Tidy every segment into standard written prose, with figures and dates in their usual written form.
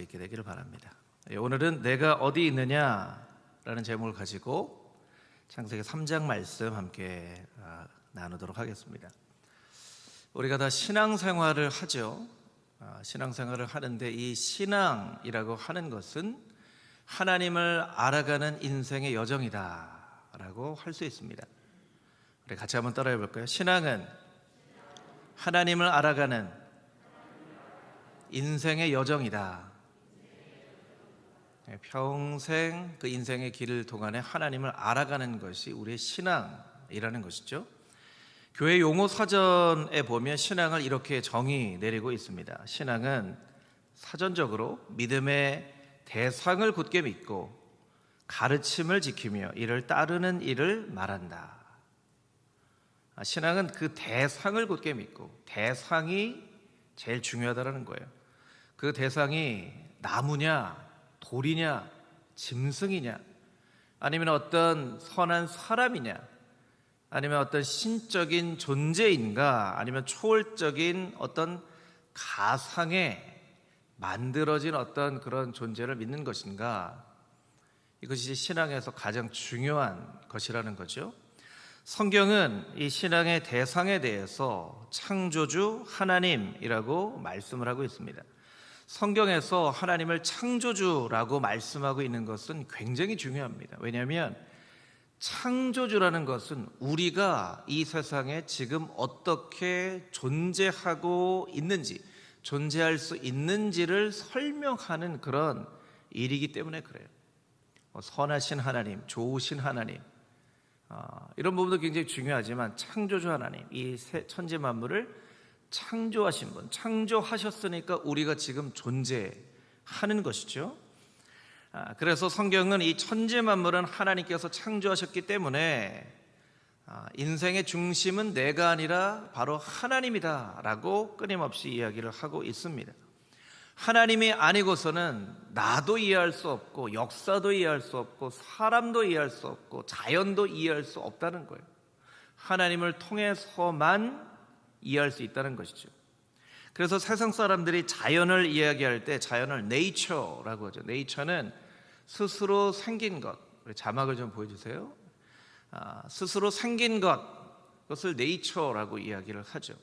있게 되기를 바랍니다. 오늘은 내가 어디 있느냐라는 제목을 가지고 창세기 3장 말씀 함께 나누도록 하겠습니다. 우리가 다 신앙생활을 하죠. 신앙생활을 하는데 이 신앙이라고 하는 것은 하나님을 알아가는 인생의 여정이다라고 할 수 있습니다. 우리 같이 한번 따라해 볼까요? 신앙은 하나님을 알아가는 인생의 여정이다. 평생 그 인생의 길을 동안에 하나님을 알아가는 것이 우리의 신앙이라는 것이죠. 교회 용어 사전에 보면 신앙을 이렇게 정의 내리고 있습니다. 신앙은 사전적으로 믿음의 대상을 굳게 믿고 가르침을 지키며 이를 따르는 일을 말한다. 신앙은 그 대상을 굳게 믿고, 대상이 제일 중요하다는 거예요. 그 대상이 나무냐, 돌이냐, 짐승이냐, 아니면 어떤 선한 사람이냐, 아니면 어떤 신적인 존재인가, 아니면 초월적인 어떤 가상에 만들어진 어떤 그런 존재를 믿는 것인가, 이것이 신앙에서 가장 중요한 것이라는 거죠. 성경은 이 신앙의 대상에 대해서 창조주 하나님이라고 말씀을 하고 있습니다. 성경에서 하나님을 창조주라고 말씀하고 있는 것은 굉장히 중요합니다. 왜냐하면 창조주라는 것은 우리가 이 세상에 지금 어떻게 존재하고 있는지, 존재할 수 있는지를 설명하는 그런 일이기 때문에 그래요. 선하신 하나님, 좋으신 하나님, 이런 부분도 굉장히 중요하지만 창조주 하나님, 이 천지 만물을 창조하신 분, 창조하셨으니까 우리가 지금 존재하는 것이죠. 그래서 성경은 이 천지 만물은 하나님께서 창조하셨기 때문에 인생의 중심은 내가 아니라 바로 하나님이다 라고 끊임없이 이야기를 하고 있습니다. 하나님이 아니고서는 나도 이해할 수 없고, 역사도 이해할 수 없고, 사람도 이해할 수 없고, 자연도 이해할 수 없다는 거예요. 하나님을 통해서만 이해할 수 있다는 것이죠. 그래서 세상 사람들이 자연을 이야기할 때 자연을 네이처라고 하죠. 네이처는 스스로 생긴 것. 우리 자막을 좀 보여주세요. 스스로 생긴 것, 그것을 네이처라고 이야기를 하죠.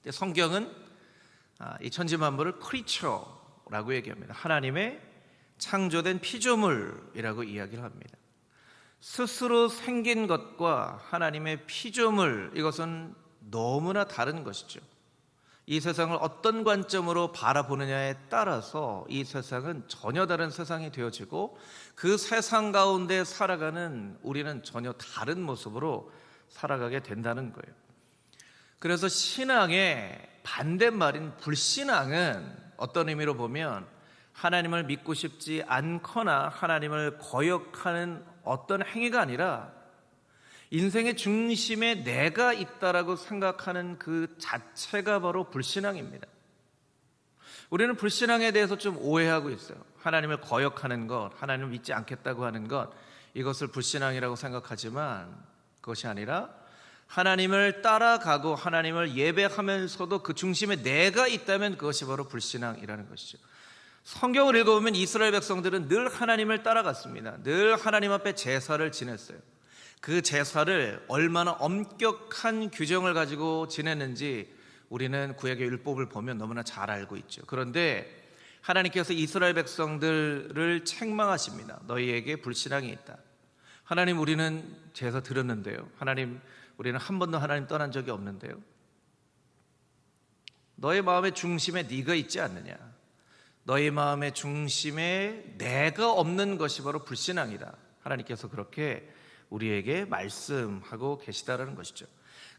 근데 성경은 이 천지 만물을 크리처라고 얘기합니다. 하나님의 창조된 피조물이라고 이야기를 합니다. 스스로 생긴 것과 하나님의 피조물, 이것은 너무나 다른 것이죠. 이 세상을 어떤 관점으로 바라보느냐에 따라서 이 세상은 전혀 다른 세상이 되어지고, 그 세상 가운데 살아가는 우리는 전혀 다른 모습으로 살아가게 된다는 거예요. 그래서 신앙의 반대말인 불신앙은 어떤 의미로 보면 하나님을 믿고 싶지 않거나 하나님을 거역하는 어떤 행위가 아니라 인생의 중심에 내가 있다라고 생각하는 그 자체가 바로 불신앙입니다. 우리는 불신앙에 대해서 좀 오해하고 있어요. 하나님을 거역하는 것, 하나님을 믿지 않겠다고 하는 것, 이것을 불신앙이라고 생각하지만 그것이 아니라 하나님을 따라가고 하나님을 예배하면서도 그 중심에 내가 있다면 그것이 바로 불신앙이라는 것이죠. 성경을 읽어보면 이스라엘 백성들은 늘 하나님을 따라갔습니다. 늘 하나님 앞에 제사를 지냈어요. 그 제사를 얼마나 엄격한 규정을 가지고 지냈는지 우리는 구약의 율법을 보면 너무나 잘 알고 있죠. 그런데 하나님께서 이스라엘 백성들을 책망하십니다. 너희에게 불신앙이 있다. 하나님, 우리는 제사 드렸는데요. 하나님, 우리는 한 번도 하나님 떠난 적이 없는데요. 너의 마음의 중심에 네가 있지 않느냐. 너의 마음의 중심에 내가 없는 것이 바로 불신앙이다. 하나님께서 그렇게 우리에게 말씀하고 계시다라는 것이죠.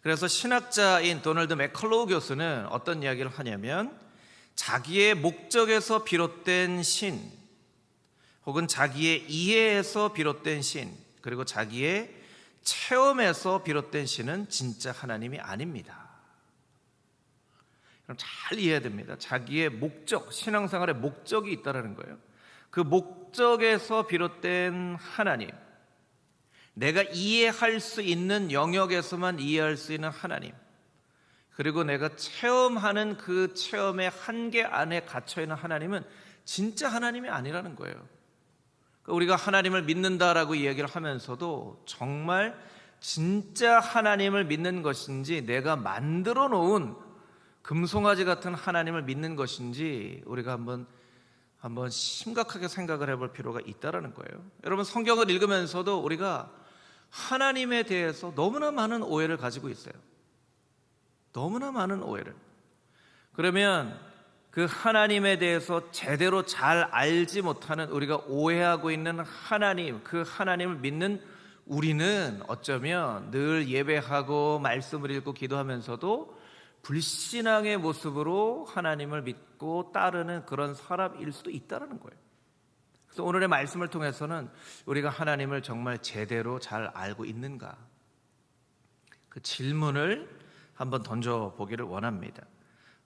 그래서 신학자인 도널드 맥컬로우 교수는 어떤 이야기를 하냐면, 자기의 목적에서 비롯된 신, 혹은 자기의 이해에서 비롯된 신, 그리고 자기의 체험에서 비롯된 신은 진짜 하나님이 아닙니다. 그럼 잘 이해해야 됩니다. 자기의 목적, 신앙생활의 목적이 있다는 거예요. 그 목적에서 비롯된 하나님, 내가 이해할 수 있는 영역에서만 이해할 수 있는 하나님, 그리고 내가 체험하는 그 체험의 한계 안에 갇혀있는 하나님은 진짜 하나님이 아니라는 거예요. 우리가 하나님을 믿는다라고 이야기를 하면서도 정말 진짜 하나님을 믿는 것인지, 내가 만들어 놓은 금송아지 같은 하나님을 믿는 것인지 우리가 한번 심각하게 생각을 해볼 필요가 있다는 거예요. 여러분, 성경을 읽으면서도 우리가 하나님에 대해서 너무나 많은 오해를 가지고 있어요. 너무나 많은 오해를. 그러면 그 하나님에 대해서 제대로 잘 알지 못하는, 우리가 오해하고 있는 하나님, 그 하나님을 믿는 우리는 어쩌면 늘 예배하고 말씀을 읽고 기도하면서도 불신앙의 모습으로 하나님을 믿고 따르는 그런 사람일 수도 있다는 거예요. 그래서 오늘의 말씀을 통해서는 우리가 하나님을 정말 제대로 잘 알고 있는가, 그 질문을 한번 던져보기를 원합니다.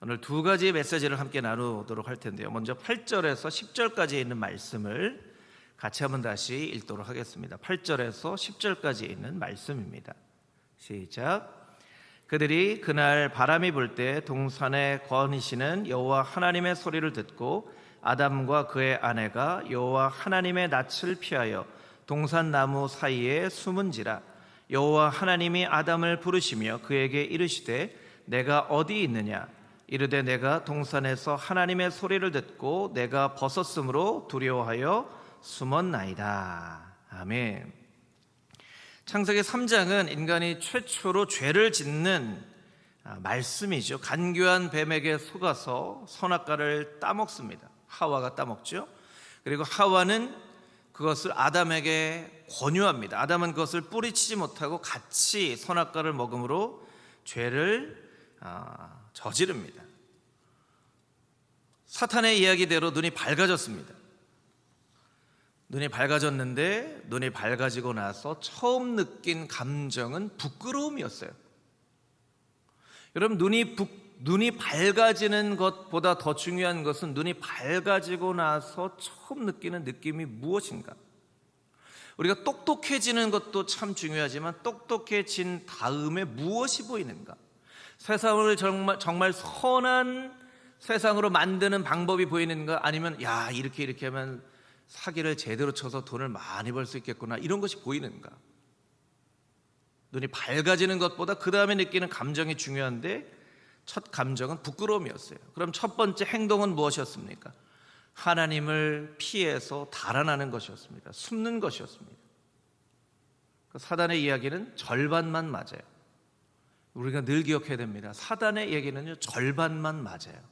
오늘 두 가지 메시지를 함께 나누도록 할 텐데요. 먼저 8절에서 10절까지 있는 말씀을 같이 한번 다시 읽도록 하겠습니다. 8절에서 10절까지 있는 말씀입니다. 시작. 그들이 그날 바람이 불 때 동산에 거니시는 여호와 하나님의 소리를 듣고 아담과 그의 아내가 여호와 하나님의 낯을 피하여 동산 나무 사이에 숨은지라. 여호와 하나님이 아담을 부르시며 그에게 이르시되 내가 어디 있느냐. 이르되 내가 동산에서 하나님의 소리를 듣고 내가 벗었으므로 두려워하여 숨었나이다. 아멘. 창세기 3장은 인간이 최초로 죄를 짓는 말씀이죠. 간교한 뱀에게 속아서 선악과를 따먹습니다. 하와가 따먹죠. 그리고 하와는 그것을 아담에게 권유합니다. 아담은 그것을 뿌리치지 못하고 같이 선악과를 먹음으로 죄를 저지릅니다. 사탄의 이야기대로 눈이 밝아졌습니다. 눈이 밝아졌는데, 눈이 밝아지고 나서 처음 느낀 감정은 부끄러움이었어요. 여러분, 눈이 밝아지는 것보다 더 중요한 것은 눈이 밝아지고 나서 처음 느끼는 느낌이 무엇인가? 우리가 똑똑해지는 것도 참 중요하지만 똑똑해진 다음에 무엇이 보이는가? 세상을 정말 선한 세상으로 만드는 방법이 보이는가? 아니면 이렇게 하면 사기를 제대로 쳐서 돈을 많이 벌 수 있겠구나, 이런 것이 보이는가? 눈이 밝아지는 것보다 그 다음에 느끼는 감정이 중요한데, 첫 감정은 부끄러움이었어요. 그럼 첫 번째 행동은 무엇이었습니까? 하나님을 피해서 달아나는 것이었습니다. 숨는 것이었습니다. 사단의 이야기는 절반만 맞아요. 우리가 늘 기억해야 됩니다. 사단의 얘기는요, 절반만 맞아요.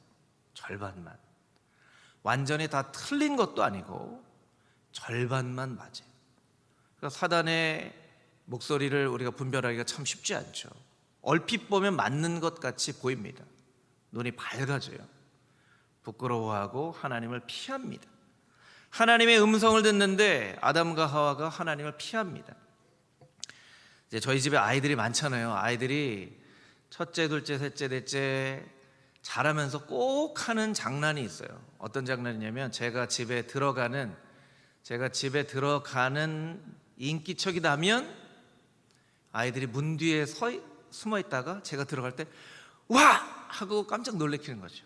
절반만. 완전히 다 틀린 것도 아니고 절반만 맞아요. 그러니까 사단의 목소리를 우리가 분별하기가 참 쉽지 않죠. 얼핏 보면 맞는 것 같이 보입니다. 눈이 밝아져요. 부끄러워하고 하나님을 피합니다. 하나님의 음성을 듣는데 아담과 하와가 하나님을 피합니다. 이제 저희 집에 아이들이 많잖아요. 아이들이 첫째, 둘째, 셋째, 넷째 자라면서 꼭 하는 장난이 있어요. 어떤 장난이냐면, 제가 집에 들어가는 인기척이 나면 아이들이 문 뒤에 숨어 있다가 제가 들어갈 때 와! 하고 깜짝 놀래키는 거죠.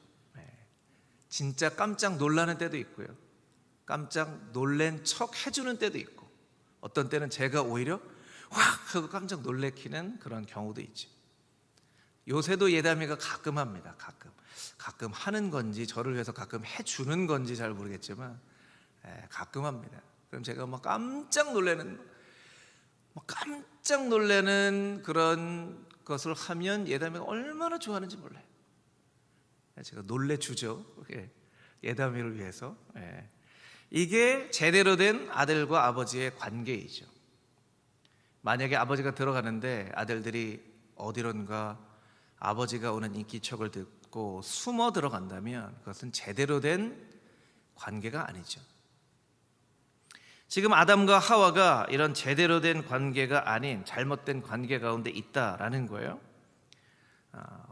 진짜 깜짝 놀라는 때도 있고요, 깜짝 놀란 척 해주는 때도 있고, 어떤 때는 제가 오히려 와! 하고 깜짝 놀래키는 그런 경우도 있죠. 요새도 예담이가 가끔 합니다. 가끔 하는 건지 저를 위해서 가끔 해주는 건지 잘 모르겠지만 가끔 합니다. 그럼 제가 깜짝 놀라는 그런 것을 하면 예담이가 얼마나 좋아하는지 몰라요. 제가 놀래주죠, 예담이를 위해서. 이게 제대로 된 아들과 아버지의 관계이죠. 만약에 아버지가 들어가는데 아들들이 어디론가 아버지가 오는 인기척을 듣고 숨어 들어간다면 그것은 제대로 된 관계가 아니죠. 지금 아담과 하와가 이런 제대로 된 관계가 아닌 잘못된 관계 가운데 있다라는 거예요.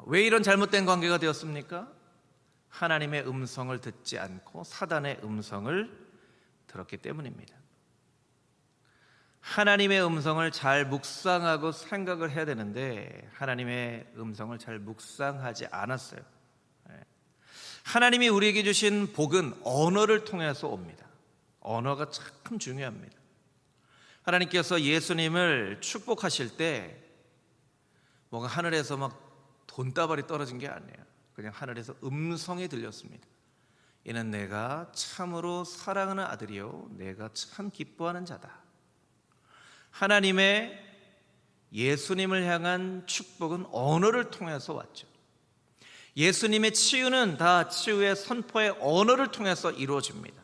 왜 이런 잘못된 관계가 되었습니까? 하나님의 음성을 듣지 않고 사단의 음성을 들었기 때문입니다. 하나님의 음성을 잘 묵상하고 생각을 해야 되는데 하나님의 음성을 잘 묵상하지 않았어요. 하나님이 우리에게 주신 복은 언어를 통해서 옵니다. 언어가 참 중요합니다. 하나님께서 예수님을 축복하실 때 뭔가 하늘에서 막 돈다발이 떨어진 게 아니에요. 그냥 하늘에서 음성이 들렸습니다. 이는 내가 참으로 사랑하는 아들이요 내가 참 기뻐하는 자다. 하나님의 예수님을 향한 축복은 언어를 통해서 왔죠. 예수님의 치유는 다 치유의 선포의 언어를 통해서 이루어집니다.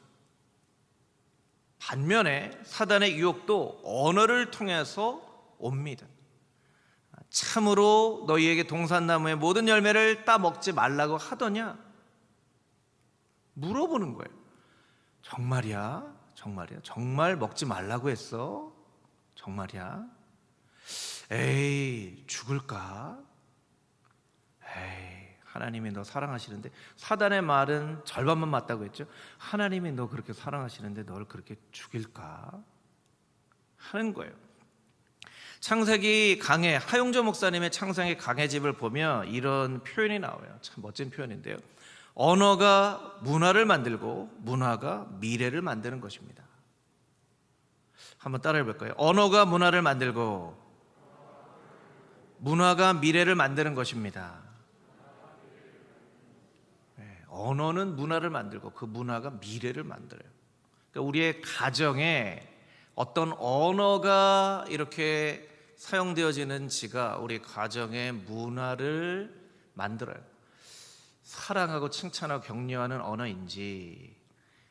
반면에 사단의 유혹도 언어를 통해서 옵니다. 참으로 너희에게 동산나무의 모든 열매를 따먹지 말라고 하더냐? 물어보는 거예요. 정말이야? 정말이야? 정말 먹지 말라고 했어? 정말이야? 에이, 죽을까? 에이, 하나님이 너 사랑하시는데, 사단의 말은 절반만 맞다고 했죠. 하나님이 너 그렇게 사랑하시는데 널 그렇게 죽일까? 하는 거예요. 창세기 강해, 하용조 목사님의 창세기 강해집을 보면 이런 표현이 나와요. 참 멋진 표현인데요. 언어가 문화를 만들고 문화가 미래를 만드는 것입니다. 한번 따라해 볼까요? 언어가 문화를 만들고 문화가 미래를 만드는 것입니다. 네, 언어는 문화를 만들고 그 문화가 미래를 만들어요. 그러니까 우리의 가정에 어떤 언어가 이렇게 사용되어지는지가 우리 가정의 문화를 만들어요. 사랑하고 칭찬하고 격려하는 언어인지,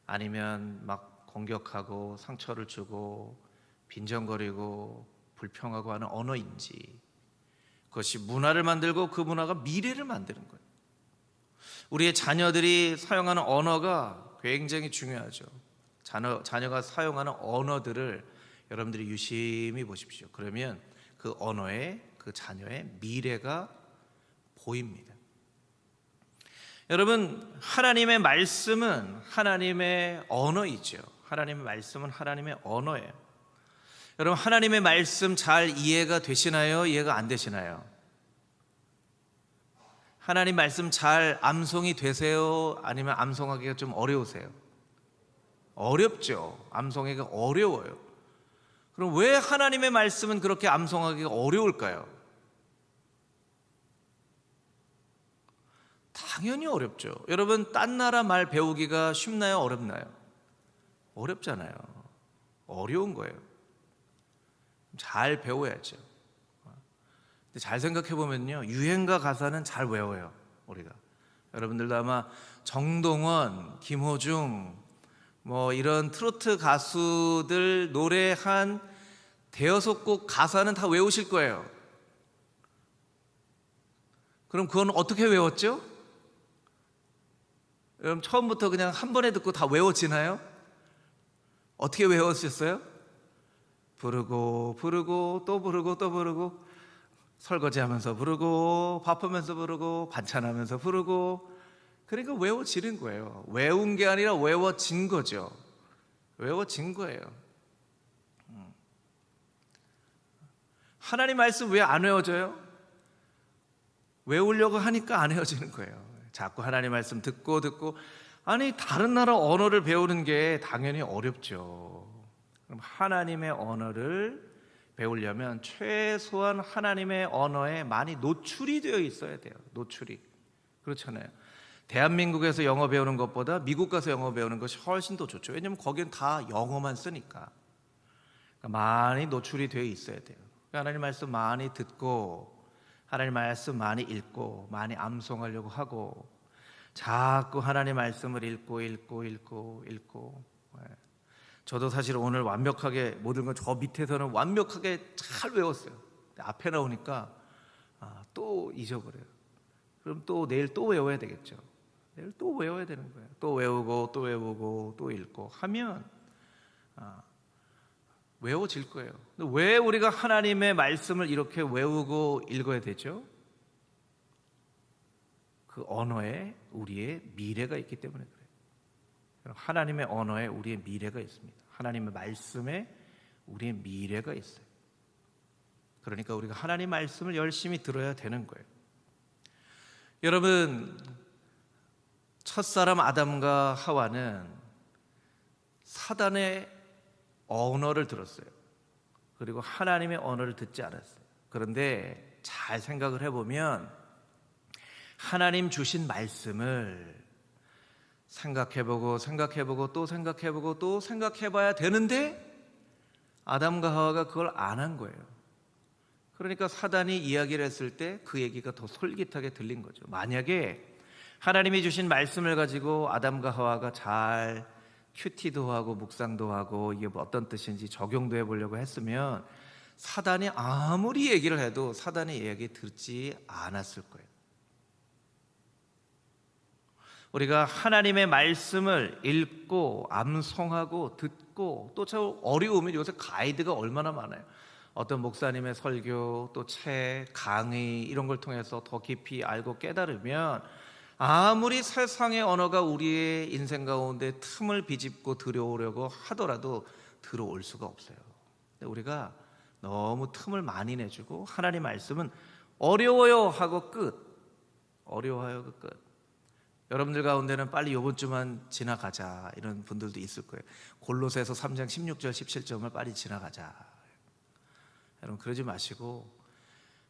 아니면 막 공격하고 상처를 주고 빈정거리고 불평하고 하는 언어인지, 그것이 문화를 만들고 그 문화가 미래를 만드는 거예요. 우리의 자녀들이 사용하는 언어가 굉장히 중요하죠. 자녀가 사용하는 언어들을 여러분들이 유심히 보십시오. 그러면 그 언어에 그 자녀의 미래가 보입니다. 여러분, 하나님의 말씀은 하나님의 언어이죠. 하나님의 말씀은 하나님의 언어예요. 여러분, 하나님의 말씀 잘 이해가 되시나요? 이해가 안 되시나요? 하나님 말씀 잘 암송이 되세요? 아니면 암송하기가 좀 어려우세요? 어렵죠. 암송하기가 어려워요. 그럼 왜 하나님의 말씀은 그렇게 암송하기가 어려울까요? 당연히 어렵죠. 여러분, 딴 나라 말 배우기가 쉽나요? 어렵나요? 어렵잖아요. 어려운 거예요. 잘 배워야죠. 근데 잘 생각해 보면요, 유행가 가사는 잘 외워요. 우리가 여러분들도 아마 정동원, 김호중 뭐 이런 트로트 가수들 노래한 대여섯 곡 가사는 다 외우실 거예요. 그럼 그건 어떻게 외웠죠? 여러분, 처음부터 그냥 한 번에 듣고 다 외워지나요? 어떻게 외웠었어요? 부르고 부르고 또 부르고 또 부르고, 설거지하면서 부르고 밥하면서 부르고 반찬하면서 부르고, 그러니까 외워지는 거예요. 외운 게 아니라 외워진 거죠. 외워진 거예요. 하나님 말씀 왜 안 외워져요? 외우려고 하니까 안 외워지는 거예요. 자꾸 하나님 말씀 듣고 아니, 다른 나라 언어를 배우는 게 당연히 어렵죠. 그럼 하나님의 언어를 배우려면 최소한 하나님의 언어에 많이 노출이 되어 있어야 돼요. 노출이. 그렇잖아요. 대한민국에서 영어 배우는 것보다 미국 가서 영어 배우는 것이 훨씬 더 좋죠. 왜냐하면 거기는 다 영어만 쓰니까. 그러니까 많이 노출이 되어 있어야 돼요. 하나님 말씀 많이 듣고, 하나님 말씀 많이 읽고, 많이 암송하려고 하고, 자꾸 하나님 말씀을 읽고. 저도 사실 오늘 완벽하게 모든 건 저 밑에서는 완벽하게 잘 외웠어요. 앞에 나오니까 또 잊어버려요. 그럼 또 내일 또 외워야 되겠죠. 내일 또 외워야 되는 거예요. 또 외우고 또 외우고 또 읽고 하면 외워질 거예요. 근데 왜 우리가 하나님의 말씀을 이렇게 외우고 읽어야 되죠? 그 언어에 우리의 미래가 있기 때문에 그래요. 하나님의 언어에 우리의 미래가 있습니다. 하나님의 말씀에 우리의 미래가 있어요. 그러니까 우리가 하나님 말씀을 열심히 들어야 되는 거예요. 여러분, 첫사람 아담과 하와는 사단의 언어를 들었어요. 그리고 하나님의 언어를 듣지 않았어요. 그런데 잘 생각을 해보면 하나님 주신 말씀을 생각해보고 또 생각해보고 또 생각해봐야 되는데 아담과 하와가 그걸 안 한 거예요. 그러니까 사단이 이야기를 했을 때 그 얘기가 더 솔깃하게 들린 거죠. 만약에 하나님이 주신 말씀을 가지고 아담과 하와가 잘 큐티도 하고 묵상도 하고 이게 뭐 어떤 뜻인지 적용도 해보려고 했으면 사단이 아무리 얘기를 해도 사단의 이야기 듣지 않았을 거예요. 우리가 하나님의 말씀을 읽고 암송하고 듣고 또 저 어려우면 요새 가이드가 얼마나 많아요. 어떤 목사님의 설교 또 책, 강의 이런 걸 통해서 더 깊이 알고 깨달으면 아무리 세상의 언어가 우리의 인생 가운데 틈을 비집고 들어오려고 하더라도 들어올 수가 없어요. 근데 우리가 너무 틈을 많이 내주고 하나님 말씀은 어려워요 하고 끝. 어려워요 하고 끝. 여러분들 가운데는 빨리 이번 주만 지나가자 이런 분들도 있을 거예요. 골로새서 3장 16절 17절을 빨리 지나가자. 여러분 그러지 마시고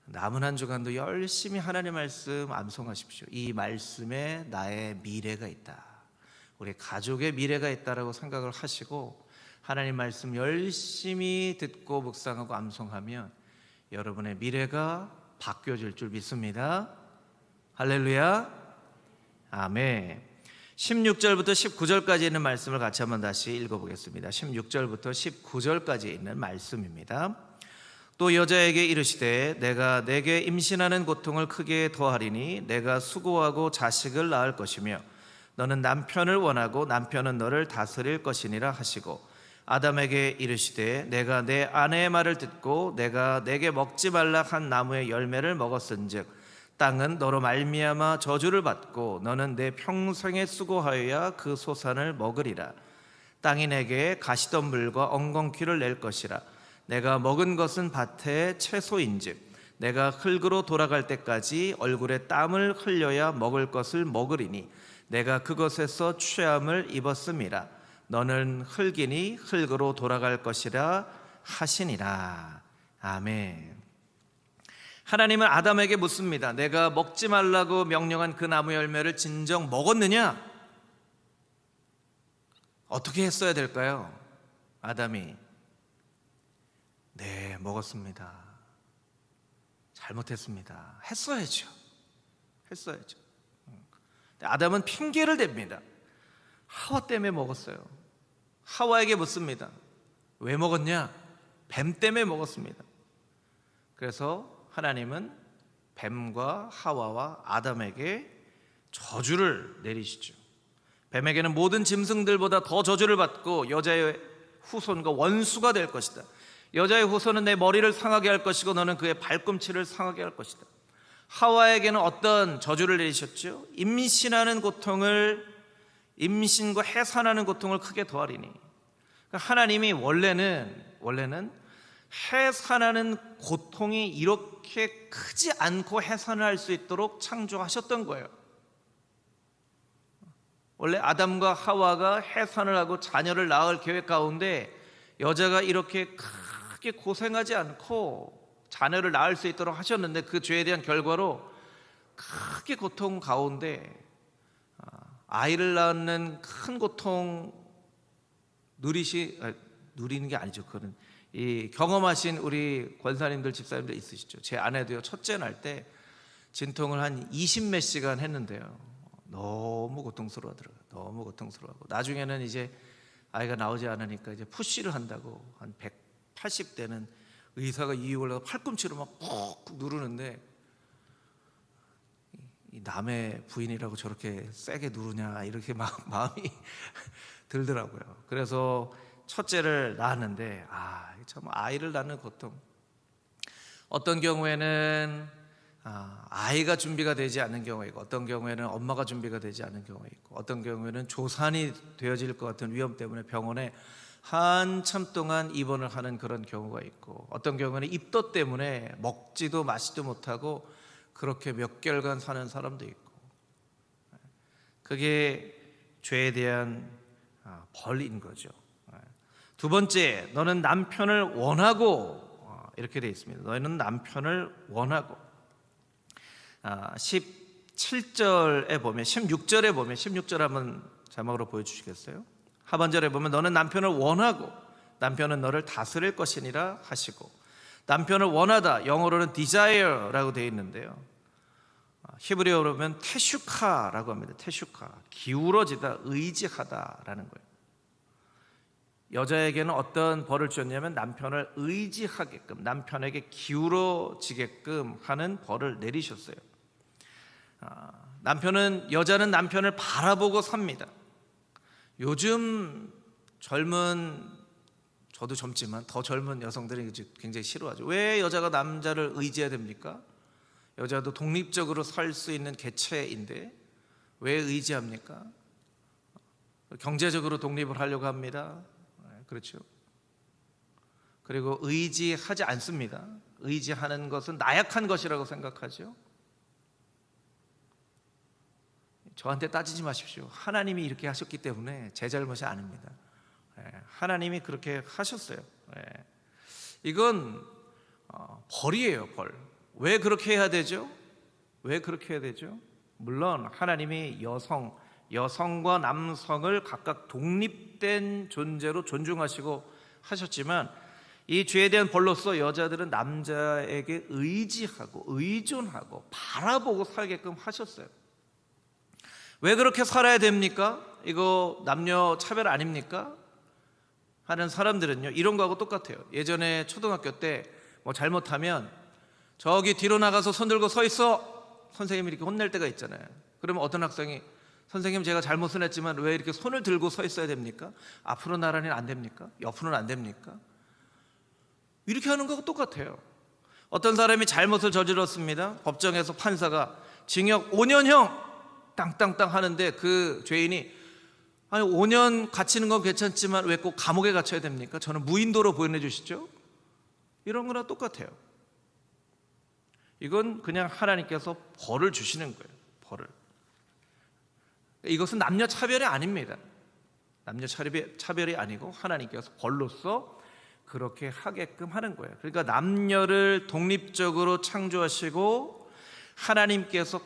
남은 한 주간도 열심히 하나님 말씀 암송하십시오. 이 말씀에 나의 미래가 있다, 우리 가족의 미래가 있다라고 생각을 하시고 하나님 말씀 열심히 듣고 묵상하고 암송하면 여러분의 미래가 바뀌어질 줄 믿습니다. 할렐루야, 아멘. 16절부터 19절까지 있는 말씀을 같이 한번 다시 읽어보겠습니다. 16절부터 19절까지 있는 말씀입니다. 또 여자에게 이르시되 내가 내게 임신하는 고통을 크게 더하리니 내가 수고하고 자식을 낳을 것이며 너는 남편을 원하고 남편은 너를 다스릴 것이니라 하시고 아담에게 이르시되 내가 내 아내의 말을 듣고 내가 내게 먹지 말라 한 나무의 열매를 먹었은즉 땅은 너로 말미암아 저주를 받고 너는 내 평생에 수고하여야 그 소산을 먹으리라. 땅이 내게 가시덤불과 엉겅퀴를 낼 것이라. 내가 먹은 것은 밭의 채소인즉 내가 흙으로 돌아갈 때까지 얼굴에 땀을 흘려야 먹을 것을 먹으리니 내가 그것에서 취함을 입었음이라. 너는 흙이니 흙으로 돌아갈 것이라 하시니라. 아멘. 하나님은 아담에게 묻습니다. 내가 먹지 말라고 명령한 그 나무 열매를 진정 먹었느냐? 어떻게 했어야 될까요? 아담이 네, 먹었습니다. 잘못했습니다. 했어야죠. 아담은 핑계를 댑니다. 하와 때문에 먹었어요. 하와에게 묻습니다. 왜 먹었냐? 뱀 때문에 먹었습니다. 그래서 하나님은 뱀과 하와와 아담에게 저주를 내리시죠. 뱀에게는 모든 짐승들보다 더 저주를 받고 여자의 후손과 원수가 될 것이다. 여자의 후손은 내 머리를 상하게 할 것이고 너는 그의 발꿈치를 상하게 할 것이다. 하와에게는 어떤 저주를 내리셨죠? 임신하는 고통을, 임신과 해산하는 고통을 크게 더하리니. 그러니까 하나님이 원래는 해산하는 고통이 이렇게 크지 않고 해산을 할 수 있도록 창조하셨던 거예요. 원래 아담과 하와가 해산을 하고 자녀를 낳을 계획 가운데 여자가 이렇게 크게 고생하지 않고 자녀를 낳을 수 있도록 하셨는데 그 죄에 대한 결과로 크게 고통 가운데 아이를 낳는 큰 고통 누리는 게 아니죠. 그거는 이 경험하신 우리 권사님들 집사님들 있으시죠. 제 아내도요, 첫째 날 때 진통을 한 20몇 시간 했는데요, 너무 고통스러워하더라고요. 너무 고통스러워하고 나중에는 이제 아이가 나오지 않으니까 이제 푸시를 한다고 한 180대는 의사가 이육을 해서 팔꿈치로 막 꾹 누르는데 이 남의 부인이라고 저렇게 세게 누르냐 이렇게 마음이 들더라고요. 그래서 첫째를 낳았는데 참 아이를 낳는 고통. 어떤 경우에는 아이가 준비가 되지 않는 경우가 있고 어떤 경우에는 엄마가 준비가 되지 않는 경우가 있고 어떤 경우에는 조산이 되어질 것 같은 위험 때문에 병원에 한참 동안 입원을 하는 그런 경우가 있고 어떤 경우에는 입덧 때문에 먹지도 마시지도 못하고 그렇게 몇 개월간 사는 사람도 있고 그게 죄에 대한 벌인 거죠. 두 번째, 너는 남편을 원하고, 이렇게 되어 있습니다. 너희는 남편을 원하고. 17절에 보면, 16절에 보면, 16절 한번 자막으로 보여주시겠어요? 하반절에 보면 너는 남편을 원하고 남편은 너를 다스릴 것이니라 하시고. 남편을 원하다, 영어로는 desire라고 되어 있는데요, 히브리어로 보면 테슈카라고 합니다. 테슈카, 기울어지다, 의지하다라는 거예요. 여자에게는 어떤 벌을 주었냐면 남편을 의지하게끔, 남편에게 기울어지게끔 하는 벌을 내리셨어요. 여자는 남편을 바라보고 삽니다. 요즘 저도 젊지만 더 젊은 여성들이 굉장히 싫어하죠. 왜 여자가 남자를 의지해야 됩니까? 여자도 독립적으로 살 수 있는 개체인데 왜 의지합니까? 경제적으로 독립을 하려고 합니다. 그렇죠. 그리고 의지하지 않습니다. 의지하는 것은 나약한 것이라고 생각하죠. 저한테 따지지 마십시오. 하나님이 이렇게 하셨기 때문에 제 잘못이 아닙니다. 하나님이 그렇게 하셨어요. 이건 벌이에요, 벌. 왜 그렇게 해야 되죠? 왜 그렇게 해야 되죠? 물론 하나님이 여성과 남성을 각각 독립된 존재로 존중하시고 하셨지만, 이 죄에 대한 벌로서 여자들은 남자에게 의지하고 의존하고 바라보고 살게끔 하셨어요. 왜 그렇게 살아야 됩니까? 이거 남녀 차별 아닙니까? 하는 사람들은요, 이런 거하고 똑같아요. 예전에 초등학교 때 뭐 잘못하면 저기 뒤로 나가서 손 들고 서 있어, 선생님이 이렇게 혼낼 때가 있잖아요. 그러면 어떤 학생이, 선생님 제가 잘못은 했지만 왜 이렇게 손을 들고 서 있어야 됩니까? 앞으로 나란히는 안 됩니까? 옆으로는 안 됩니까? 이렇게 하는 거하고 똑같아요. 어떤 사람이 잘못을 저질렀습니다. 법정에서 판사가 징역 5년형 땅땅땅 하는데 그 죄인이, 아니 5년 갇히는 건 괜찮지만 왜 꼭 감옥에 갇혀야 됩니까? 저는 무인도로 보내주시죠. 이런 거랑 똑같아요. 이건 그냥 하나님께서 벌을 주시는 거예요. 벌을. 이것은 남녀 차별이 아닙니다. 남녀 차별이 아니고 하나님께서 벌로서 그렇게 하게끔 하는 거예요. 그러니까 남녀를 독립적으로 창조하시고 하나님께서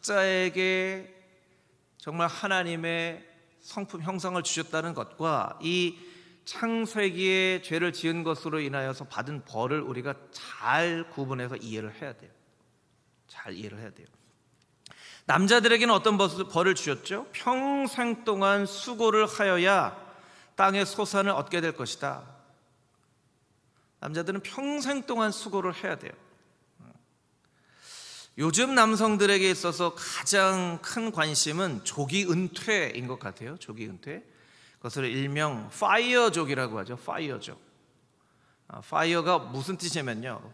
각자에게 정말 하나님의 성품 형상을 주셨다는 것과 이 창세기에 죄를 지은 것으로 인하여서 받은 벌을 우리가 잘 구분해서 이해를 해야 돼요. 잘 이해를 해야 돼요. 남자들에게는 어떤 벌을 주셨죠? 평생 동안 수고를 하여야 땅의 소산을 얻게 될 것이다. 남자들은 평생 동안 수고를 해야 돼요. 요즘 남성들에게 있어서 가장 큰 관심은 조기 은퇴인 것 같아요. 조기 은퇴. 그것을 일명 파이어족이라고 하죠. 파이어족. 파이어가 무슨 뜻이냐면요,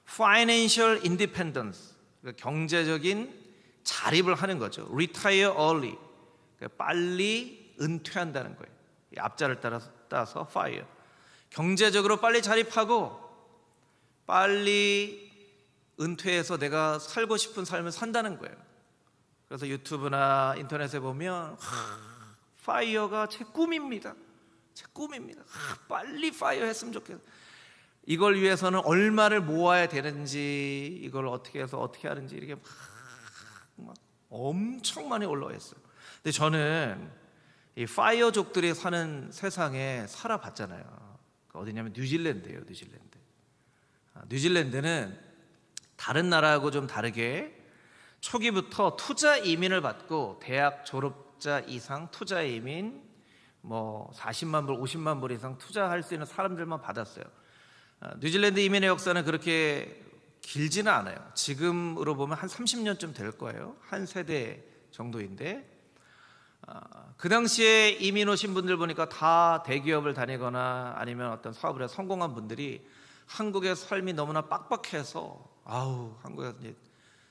Financial Independence, 경제적인 자립을 하는 거죠. Retire early, 빨리 은퇴한다는 거예요. 앞자를 따서 fire. 경제적으로 빨리 자립하고 빨리 은퇴해서 내가 살고 싶은 삶을 산다는 거예요. 그래서 유튜브나 인터넷에 보면 파이어가 제 꿈입니다. 제 꿈입니다. 빨리 파이어 했으면 좋겠어요. 이걸 위해서는 얼마를 모아야 되는지, 이걸 어떻게 해서 어떻게 하는지 이렇게 막 엄청 많이 올라와 있어요. 근데 저는 이 파이어족들이 사는 세상에 살아봤잖아요. 어디냐면 뉴질랜드예요. 뉴질랜드. 뉴질랜드는 다른 나라하고 좀 다르게 초기부터 투자 이민을 받고 대학 졸업자 이상 투자 이민, 뭐 40만 불, 50만 불 이상 투자할 수 있는 사람들만 받았어요. 뉴질랜드 이민의 역사는 그렇게 길지는 않아요. 지금으로 보면 한 30년쯤 될 거예요. 한 세대 정도인데, 그 당시에 이민 오신 분들 보니까 다 대기업을 다니거나 아니면 어떤 사업을 해서 성공한 분들이 한국의 삶이 너무나 빡빡해서 한국에서 이제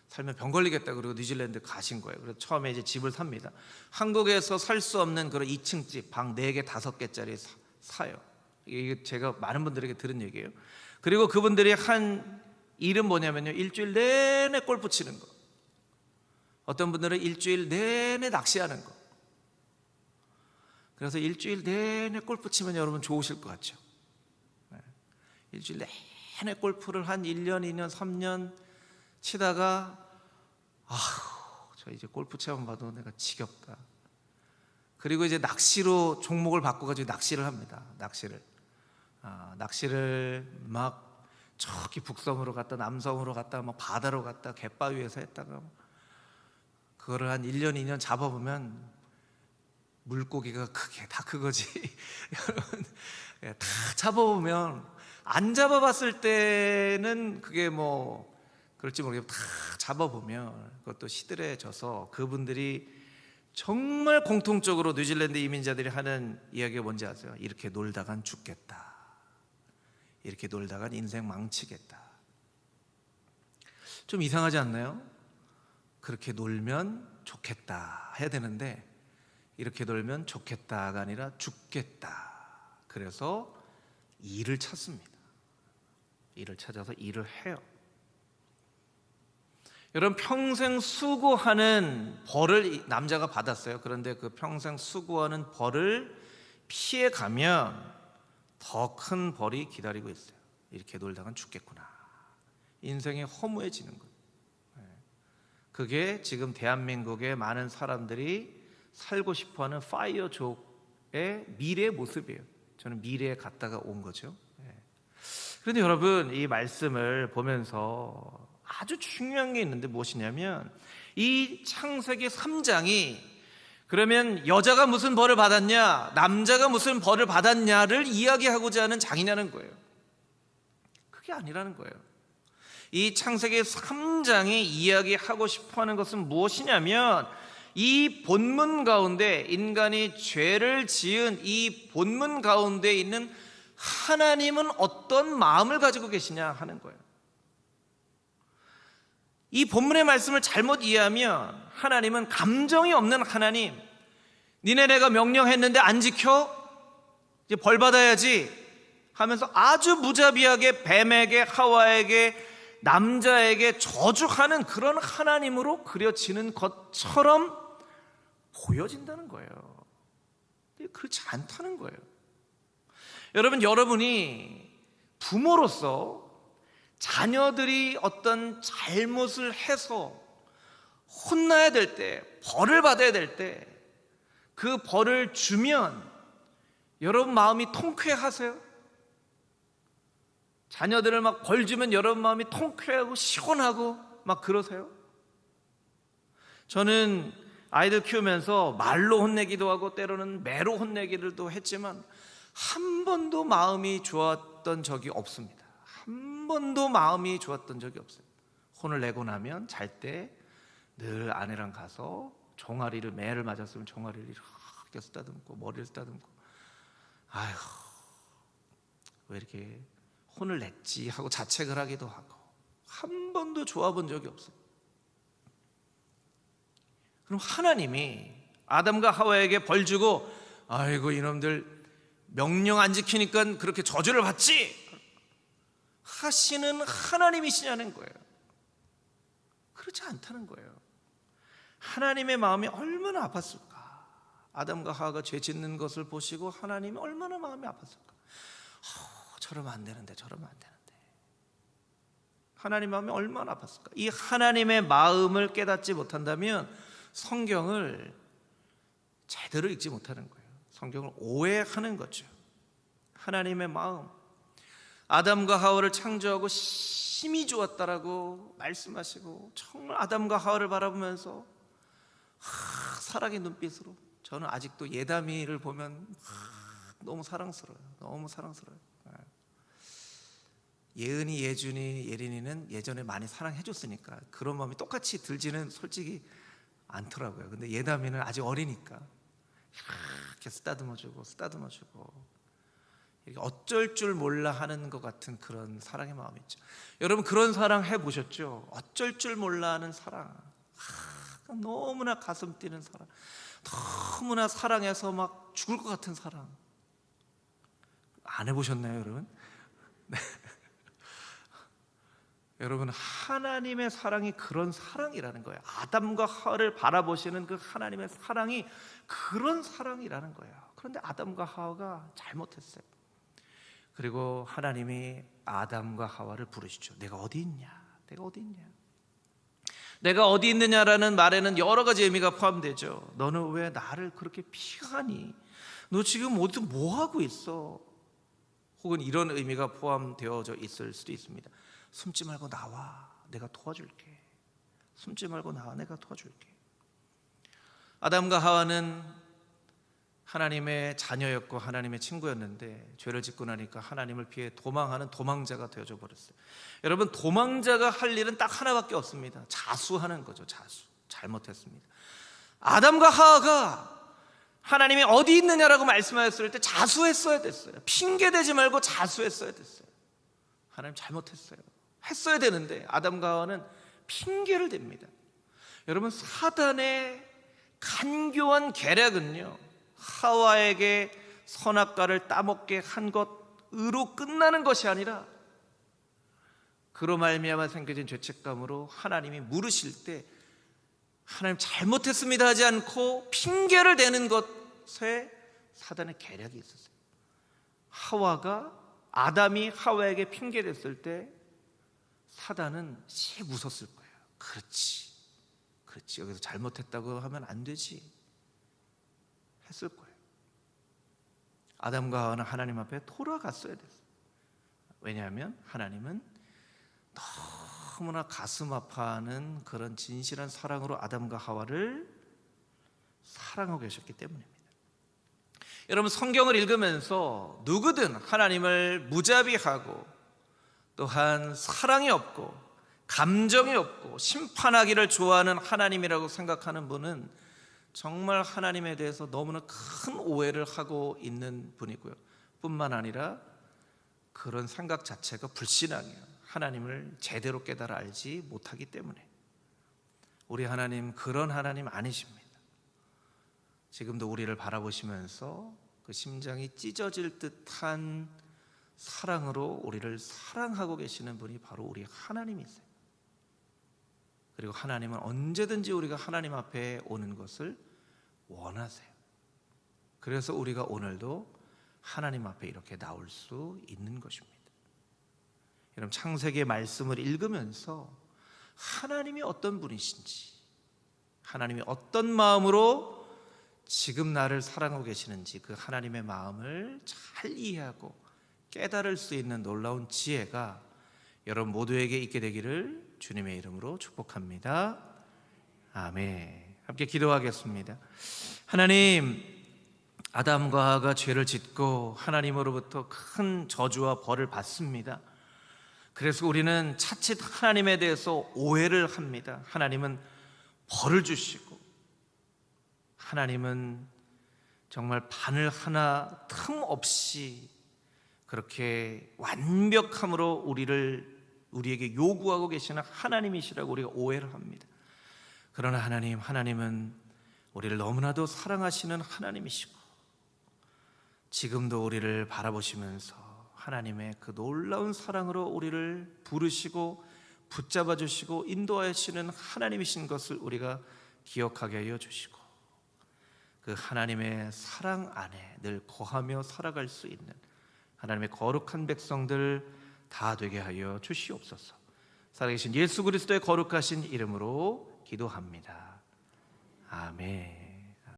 살면 병 걸리겠다 그러고 뉴질랜드 가신 거예요. 그래서 처음에 이제 집을 삽니다. 한국에서 살 수 없는 그런 2층 집, 방 4개, 5개짜리 사요. 이게 제가 많은 분들에게 들은 얘기예요. 그리고 그분들이 한 일은 뭐냐면요, 일주일 내내 골프 치는 거. 어떤 분들은 일주일 내내 낚시하는 거. 그래서 일주일 내내 골프 치면 여러분 좋으실 것 같죠? 일주일 내내 골프를 한 1년, 2년, 3년 치다가 저 이제 골프 체험 봐도 내가 지겹다. 그리고 이제 낚시로 종목을 바꿔가지고 낚시를 합니다. 낚시를 막 저기 북섬으로 갔다 남섬으로 갔다 막 바다로 갔다 갯바위에서 했다가 그거를 한 1년, 2년 잡아보면 물고기가 다 그거지. 여러분, 다 잡아보면 안 잡아봤을 때는 그게 뭐 그럴지 모르겠고 다 잡아보면 그것도 시들해져서 그분들이 정말 공통적으로 뉴질랜드 이민자들이 하는 이야기가 뭔지 아세요? 이렇게 놀다간 죽겠다. 이렇게 놀다간 인생 망치겠다. 좀 이상하지 않나요? 그렇게 놀면 좋겠다 해야 되는데 이렇게 놀면 좋겠다가 아니라 죽겠다. 그래서 일을 찾습니다. 일을 찾아서 일을 해요. 여러분, 평생 수고하는 벌을 남자가 받았어요. 그런데 그 평생 수고하는 벌을 피해 가면 더 큰 벌이 기다리고 있어요. 이렇게 놀다간 죽겠구나. 인생이 허무해지는 거예요. 그게 지금 대한민국의 많은 사람들이 살고 싶어하는 파이어족의 미래의 모습이에요. 저는 미래에 갔다가 온 거죠. 그런데 여러분, 이 말씀을 보면서 아주 중요한 게 있는데 무엇이냐면 이 창세기 3장이 그러면 여자가 무슨 벌을 받았냐, 남자가 무슨 벌을 받았냐를 이야기하고자 하는 장이냐는 거예요. 그게 아니라는 거예요. 이 창세기 3장이 이야기하고 싶어하는 것은 무엇이냐면 이 본문 가운데 인간이 죄를 지은 이 본문 가운데 있는 하나님은 어떤 마음을 가지고 계시냐 하는 거예요. 이 본문의 말씀을 잘못 이해하면 하나님은 감정이 없는 하나님, 니네 내가 명령했는데 안 지켜? 이제 벌 받아야지 하면서 아주 무자비하게 뱀에게 하와에게 남자에게 저주하는 그런 하나님으로 그려지는 것처럼 보여진다는 거예요. 그렇지 않다는 거예요. 여러분이 부모로서 자녀들이 어떤 잘못을 해서 혼나야 될 때, 벌을 받아야 될 때 그 벌을 주면 여러분 마음이 통쾌하세요? 자녀들을 막 벌 주면 여러분 마음이 통쾌하고 시원하고 막 그러세요? 저는 아이들 키우면서 말로 혼내기도 하고 때로는 매로 혼내기도 했지만 한 번도 마음이 좋았던 적이 없습니다. 한 번도 마음이 좋았던 적이 없어요. 혼을 내고 나면 잘 때 늘 아내랑 가서 종아리를, 매를 맞았으면 종아리를 이렇게 쓰다듬고 머리를 쓰다듬고 아휴 왜 이렇게 혼을 냈지 하고 자책을 하기도 하고 한 번도 좋아본 적이 없어요. 그럼 하나님이 아담과 하와에게 벌 주고 아이고 이놈들 명령 안 지키니까 그렇게 저주를 받지 하시는 하나님이시냐는 거예요. 그렇지 않다는 거예요. 하나님의 마음이 얼마나 아팠을까. 아담과 하와가 죄 짓는 것을 보시고 하나님이 얼마나 마음이 아팠을까. 저러면 안 되는데 저러면 안 되는데. 하나님 마음이 얼마나 아팠을까. 이 하나님의 마음을 깨닫지 못한다면 성경을 제대로 읽지 못하는 거예요. 성경을 오해하는 거죠. 하나님의 마음, 아담과 하와를 창조하고 심히 좋았다라고 말씀하시고 정말 아담과 하와를 바라보면서 사랑의 눈빛으로, 저는 아직도 예담이를 보면 너무 사랑스러워요. 너무 사랑스러워요. 예은이, 예준이, 예린이는 예전에 많이 사랑해줬으니까 그런 마음이 똑같이 들지는 솔직히 않더라고요. 근데 예담이는 아직 어리니까 이렇게 쓰다듬어주고 이렇게 어쩔 줄 몰라 하는 것 같은 그런 사랑의 마음이 있죠. 여러분 그런 사랑 해보셨죠? 어쩔 줄 몰라 하는 사랑, 너무나 가슴 뛰는 사랑, 너무나 사랑해서 막 죽을 것 같은 사랑 안 해보셨나요 여러분? 네. 여러분, 하나님의 사랑이 그런 사랑이라는 거예요. 아담과 하와를 바라보시는 그 하나님의 사랑이 그런 사랑이라는 거예요. 그런데 아담과 하와가 잘못했어요. 그리고 하나님이 아담과 하와를 부르시죠. 내가 어디 있냐? 내가 어디 있냐? 내가 어디 있느냐라는 말에는 여러 가지 의미가 포함되죠. 너는 왜 나를 그렇게 피하니? 너 지금 어디서 뭐 하고 있어? 혹은 이런 의미가 포함되어져 있을 수도 있습니다. 숨지 말고 나와, 내가 도와줄게. 숨지 말고 나와, 내가 도와줄게. 아담과 하와는 하나님의 자녀였고 하나님의 친구였는데 죄를 짓고 나니까 하나님을 피해 도망하는 도망자가 되어져 버렸어요. 여러분, 도망자가 할 일은 딱 하나밖에 없습니다. 자수하는 거죠. 자수. 잘못했습니다. 아담과 하와가 하나님이 어디 있느냐라고 말씀하셨을 때 자수했어야 됐어요. 핑계대지 말고 자수했어야 됐어요. 하나님 잘못했어요. 했어야 되는데 아담과 하와는 핑계를 댑니다. 여러분, 사단의 간교한 계략은요, 하와에게 선악과를 따먹게 한 것으로 끝나는 것이 아니라 그로 말미암아 생겨진 죄책감으로 하나님이 물으실 때 하나님 잘못했습니다 하지 않고 핑계를 대는 것에 사단의 계략이 있었어요. 아담이 하와에게 핑계댔을 때 사단은 씩 웃었을 거예요. 그렇지, 여기서 잘못했다고 하면 안 되지 했을 거예요. 아담과 하와는 하나님 앞에 돌아갔어야 됐어요. 왜냐하면 하나님은 너무나 가슴 아파하는 그런 진실한 사랑으로 아담과 하와를 사랑하고 계셨기 때문입니다. 여러분, 성경을 읽으면서 누구든 하나님을 무자비하고 또한 사랑이 없고 감정이 없고 심판하기를 좋아하는 하나님이라고 생각하는 분은 정말 하나님에 대해서 너무나 큰 오해를 하고 있는 분이고요. 뿐만 아니라 그런 생각 자체가 불신앙이에요. 하나님을 제대로 깨달아 알지 못하기 때문에. 우리 하나님 그런 하나님 아니십니다. 지금도 우리를 바라보시면서 그 심장이 찢어질 듯한 사랑으로 우리를 사랑하고 계시는 분이 바로 우리 하나님이세요. 그리고 하나님은 언제든지 우리가 하나님 앞에 오는 것을 원하세요. 그래서 우리가 오늘도 하나님 앞에 이렇게 나올 수 있는 것입니다. 여러분, 창세기의 말씀을 읽으면서 하나님이 어떤 분이신지, 하나님이 어떤 마음으로 지금 나를 사랑하고 계시는지 그 하나님의 마음을 잘 이해하고 깨달을 수 있는 놀라운 지혜가 여러분 모두에게 있게 되기를 주님의 이름으로 축복합니다. 아멘. 함께 기도하겠습니다. 하나님, 아담과 하와가 죄를 짓고 하나님으로부터 큰 저주와 벌을 받습니다. 그래서 우리는 차칫 하나님에 대해서 오해를 합니다. 하나님은 벌을 주시고 하나님은 정말 바늘 하나 틈 없이 그렇게 완벽함으로 우리에게 요구하고 계시는 하나님이시라고 우리가 오해를 합니다. 그러나 하나님은 우리를 너무나도 사랑하시는 하나님이시고 지금도 우리를 바라보시면서 하나님의 그 놀라운 사랑으로 우리를 부르시고 붙잡아 주시고 인도하시는 하나님이신 것을 우리가 기억하게 하여 주시고 그 하나님의 사랑 안에 늘 거하며 살아갈 수 있는 하나님의 거룩한 백성들 다 되게 하여 주시옵소서. 살아계신 예수 그리스도의 거룩하신 이름으로 기도합니다. 아멘.